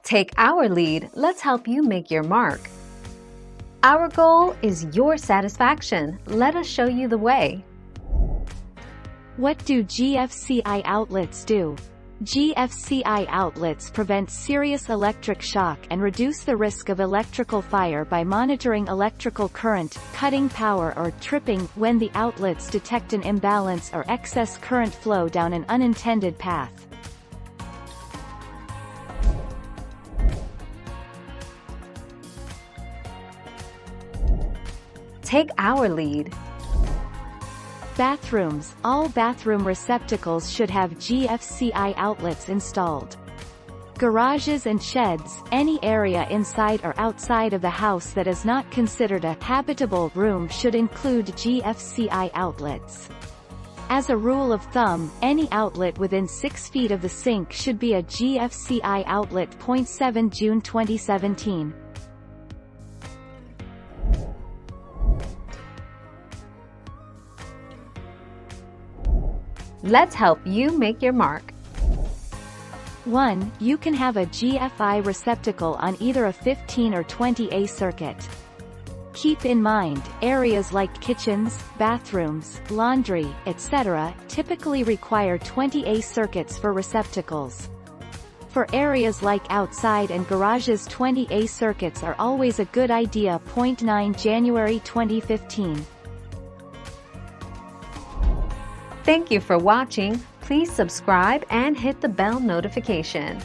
Take our lead, let's help you make your mark. Our goal is your satisfaction. Let us show you the way. What do GFCI outlets do? GFCI outlets prevent serious electric shock and reduce the risk of electrical fire by monitoring electrical current, cutting power or tripping when the outlets detect an imbalance or excess current flow down an unintended path. Take our lead. Bathrooms. All bathroom receptacles should have GFCI outlets installed. Garages and sheds, any area inside or outside of the house that is not considered a habitable room should include GFCI outlets. As a rule of thumb, any outlet within 6 feet of the sink should be a GFCI outlet. 7 June 2017. Let's help you make your mark. 1. You can have a GFI receptacle on either a 15 or 20A circuit. Keep in mind, areas like kitchens, bathrooms, laundry, etc., typically require 20A circuits for receptacles. For areas like outside and garages, 20A circuits are always a good idea. 9 January 2015. Thank you for watching. Please subscribe and hit the bell notification.